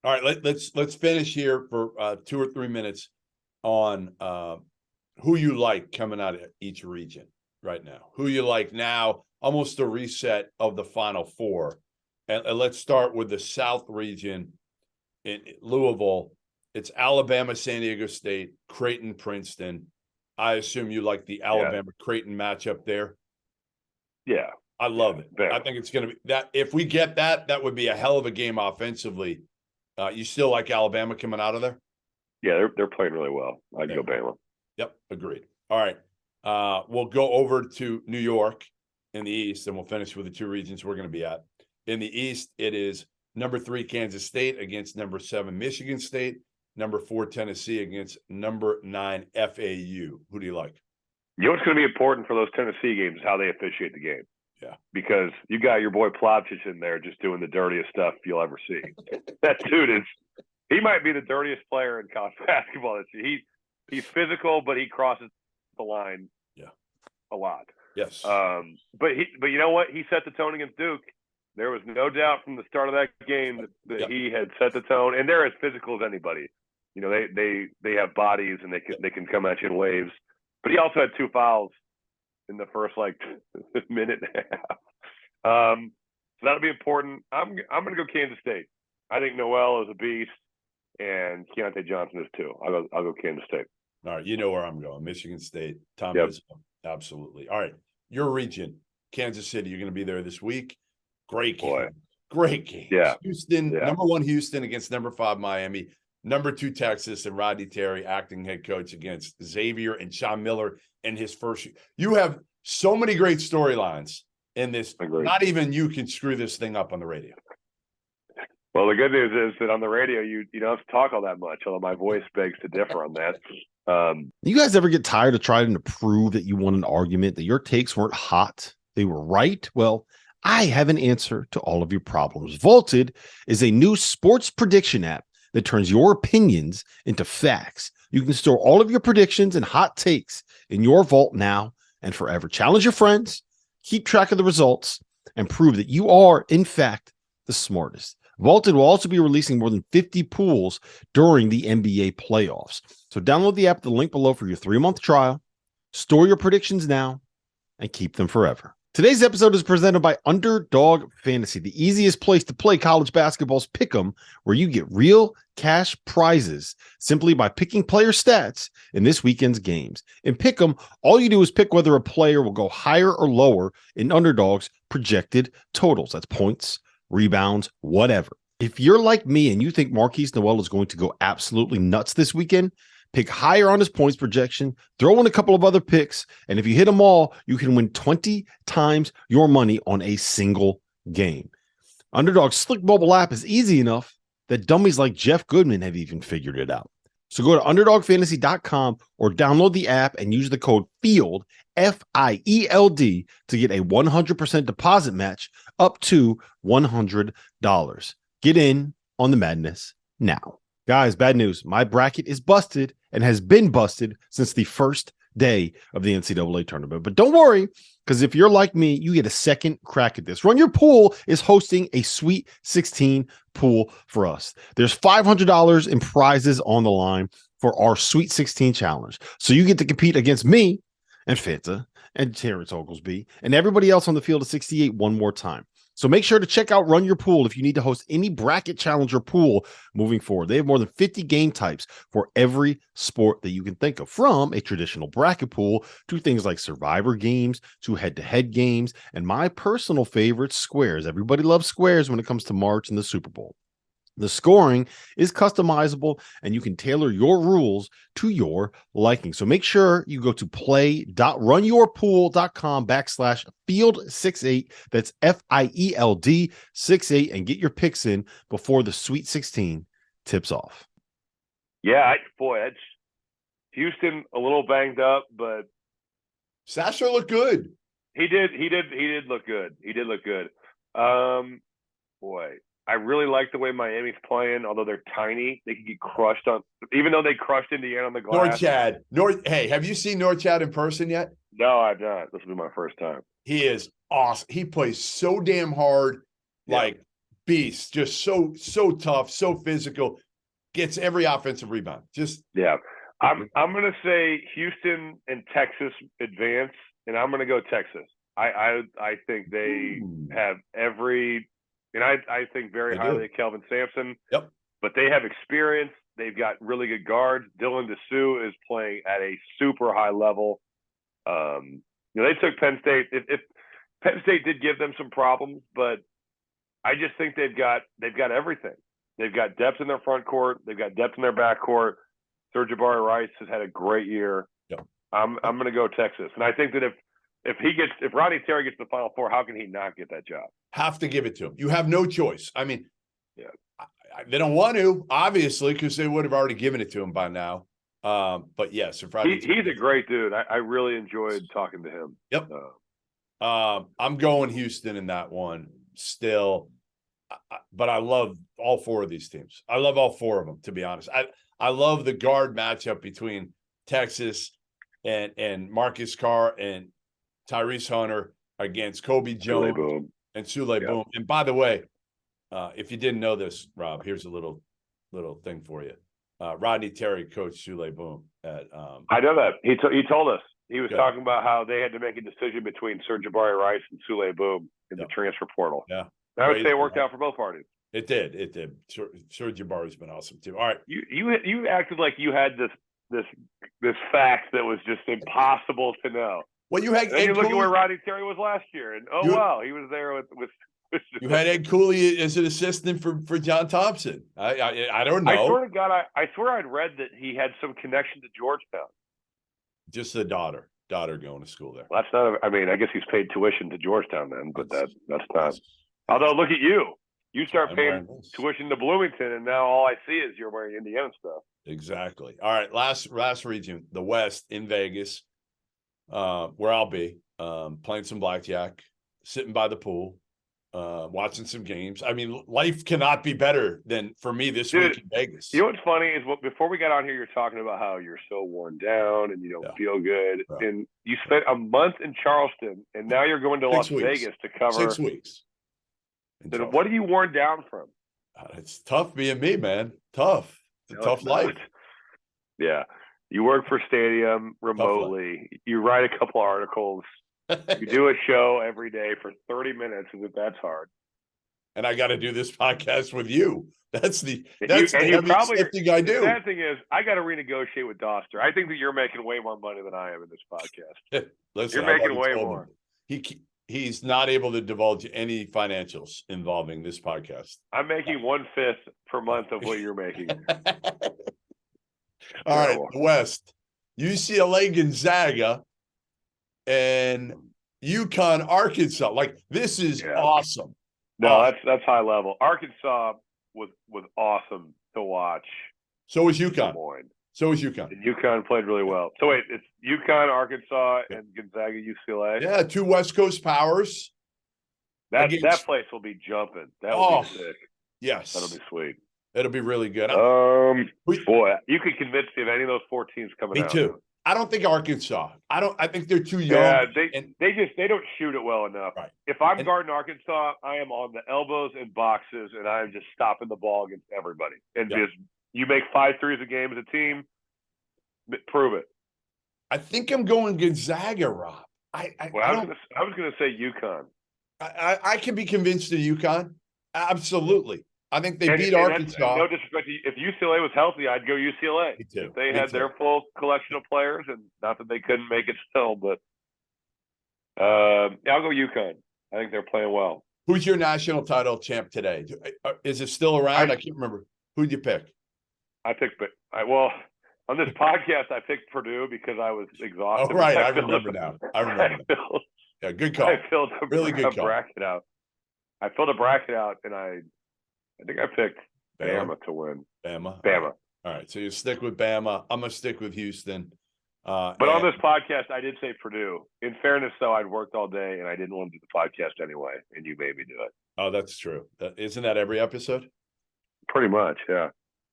All right, let's finish here for 2 or 3 minutes on who you like coming out of each region right now. Who you like now, almost a reset of the Final Four. And let's start with the South Region in Louisville. It's Alabama, San Diego State, Creighton, Princeton. I assume you like the Alabama-Creighton matchup there? Yeah. I love it. I think it's going to be that. If we get that, that would be a hell of a game offensively. You still like Alabama coming out of there? Yeah, they're playing really well. I'd go Bama. Yep, agreed. All right. We'll go over to New York in the East, and we'll finish with the two regions we're going to be at. In the East, it is number 3 Kansas State against number 7 Michigan State, number 4 Tennessee against number 9 FAU. Who do you like? You know what's going to be important for those Tennessee games is how they officiate the game. Yeah. Because you got your boy Plavsic in there just doing the dirtiest stuff you'll ever see. That dude he might be the dirtiest player in college basketball this year. He's physical, but he crosses the line a lot. Yes. But you know what? He set the tone against Duke. There was no doubt from the start of that game that he had set the tone, and they're as physical as anybody. You know, they have bodies and they can come at you in waves. But he also had 2 fouls in the first minute and a half. So that'll be important. I'm going to go Kansas State. I think Noel is a beast, and Keontae Johnson is too. I'll go Kansas State. All right, you know where I'm going. Michigan State. Tom Izzo. Absolutely. All right, your region, Kansas City. You're going to be there this week. Great game. Boy. Great game. Yeah. Houston, number 1 Houston against number 5 Miami. Number 2 Texas and Rodney Terry, acting head coach, against Xavier and Sean Miller in his first. You have so many great storylines in this. Agreed. Not even you can screw this thing up on the radio. Well, the good news is that on the radio, you don't have to talk all that much, although my voice begs to differ on that. You guys ever get tired of trying to prove that you won an argument, that your takes weren't hot, they were right? Well, I have an answer to all of your problems. Vaulted is a new sports prediction app that turns your opinions into facts. You can store all of your predictions and hot takes in your vault now and forever. Challenge your friends, keep track of the results, and prove that you are, in fact, the smartest. Vaulted will also be releasing more than 50 pools during the NBA playoffs. So download the app at the link below for your 3-month trial. Store your predictions now and keep them forever. Today's episode is presented by Underdog Fantasy, the easiest place to play college basketball's pick'em, where you get real cash prizes simply by picking player stats in this weekend's games. In pick'em, all you do is pick whether a player will go higher or lower in Underdog's projected totals. That's points, rebounds, whatever. If you're like me and you think Marquise Noel is going to go absolutely nuts this weekend, pick higher on his points projection, throw in a couple of other picks, and if you hit them all, you can win 20 times your money on a single game. Underdog's slick mobile app is easy enough that dummies like Jeff Goodman have even figured it out. So go to UnderdogFantasy.com or download the app and use the code FIELD, FIELD, to get a 100% deposit match up to $100. Get in on the madness now. Guys, bad news. My bracket is busted and has been busted since the first day of the NCAA tournament. But don't worry, because if you're like me, you get a second crack at this. Run Your Pool is hosting a Sweet 16 pool for us. There's $500 in prizes on the line for our Sweet 16 challenge. So you get to compete against me and Fanta and Terrence Oglesby and everybody else on the field of 68 one more time. So make sure to check out Run Your Pool if you need to host any bracket challenge or pool moving forward. They have more than 50 game types for every sport that you can think of, from a traditional bracket pool to things like survivor games to head-to-head games, and my personal favorite, squares. Everybody loves squares when it comes to March and the Super Bowl. The scoring is customizable, and you can tailor your rules to your liking. So make sure you go to play.runyourpool.com/field68. That's FIELD 68, and get your picks in before the Sweet 16 tips off. Yeah, it's Houston a little banged up, but Sasser looked good. He did look good. He did look good. Boy, I really like the way Miami's playing, although they're tiny. They can get crushed on, even though they crushed Indiana on the glass. Hey, have you seen Norchad in person yet? No, I've not. This will be my first time. He is awesome. He plays so damn hard, like beast, just so tough, so physical, gets every offensive rebound. Yeah. I'm going to say Houston and Texas advance, and I'm going to go Texas. I think they have every, and I think very highly of Kelvin Sampson. Yep. But they have experience. They've got really good guards. Dylan DeSue is playing at a super high level. They took Penn State. If Penn State did give them some problems, but I just think they've got everything. They've got depth in their front court. They've got depth in their back court. Sir'Jabari Rice has had a great year. Yep. I'm going to go Texas, and I think that if Rodney Terry gets to the Final Four, how can he not get that job? Have to give it to him. You have no choice. I mean, they don't want to, obviously, because they would have already given it to him by now. But yes, if Rodney he's a great dude. I really enjoyed talking to him. Yep. I'm going Houston in that one still, but I love all four of these teams. I love all four of them, to be honest. I love the guard matchup between Texas and Marcus Carr and Tyrese Hunter against Kobe Jones and Sule Boom. And by the way, if you didn't know this, Rob, here's a little thing for you. Rodney Terry coached Sule Boom at. I know that he told us he was talking about how they had to make a decision between Sir'Jabari Rice and Sule Boom in the transfer portal. Yeah, I would say it worked out for both parties. It did. Sir'Jabari's been awesome too. All right, you acted like you had this fact that was just impossible to know. Well, you had. And you look at where Rodney Terry was last year, and wow, he was there with. You had Ed Cooley as an assistant for John Thompson. I don't know. I swear to God, I swear I'd read that he had some connection to Georgetown. Just the daughter going to school there. Well, that's not. I guess he's paid tuition to Georgetown then, but that's not. Although, look at you. You start paying tuition to Bloomington, and now all I see is you're wearing Indiana stuff. Exactly. All right, last region, the West in Vegas, where I'll be playing some blackjack, sitting by the pool, watching some games. I mean, life cannot be better than for me this week in Vegas. You know what's funny is before we got on here, you're talking about how you're so worn down and you don't feel good, and you spent a month in Charleston, and now you're going to Las Vegas to cover 6 weeks. Then what are you worn down from? It's tough being me, man. Tough. It's a tough life. Yeah. You work for Stadium remotely. You write a couple articles. You do a show every day for 30 minutes, as if that's hard. And I got to do this podcast with you. That's the thing I do. The sad thing is, I got to renegotiate with Doster. I think that you're making way more money than I am in this podcast. Listen, you're making way more. He's not able to divulge any financials involving this podcast. I'm making 1/5 per month of what you're making. All right, the West, UCLA, Gonzaga, and UConn, Arkansas. Like, this is awesome. No, that's high level. Arkansas was awesome to watch. So was UConn. And UConn played really well. So wait, it's UConn, Arkansas, and Gonzaga, UCLA. Yeah, two West Coast powers. That place will be jumping. That will be sick. Yes, that'll be sweet. It'll be really good. Boy, you could convince me of any of those 4 teams coming out. Me too. I don't think Arkansas. I think they're too young. Yeah, they don't shoot it well enough. Right. If I'm guarding Arkansas, I am on the elbows and boxes, and I am just stopping the ball against everybody. And just you make 5 threes a game as a team, prove it. I think I'm going Gonzaga, Rob. I was going to say UConn. I can be convinced of UConn. Absolutely. I think they beat Arkansas. No disrespect. If UCLA was healthy, I'd go UCLA. Me too. If they had their full collection of players, and not that they couldn't make it still, but I'll go UConn. I think they're playing well. Who's your national title champ today? Is it still around? I can't remember. Who'd you pick? I picked on this podcast, I picked Purdue because I was exhausted. Oh, right. I remember now. Yeah, good call. I filled a good call. bracket out. I filled a bracket out, and I think I picked Bama to win. Bama. All right. So you stick with Bama. I'm going to stick with Houston. But on this podcast, I did say Purdue. In fairness, though, I'd worked all day, and I didn't want to do the podcast anyway, and you made me do it. Oh, that's true. Isn't that every episode? Pretty much, yeah.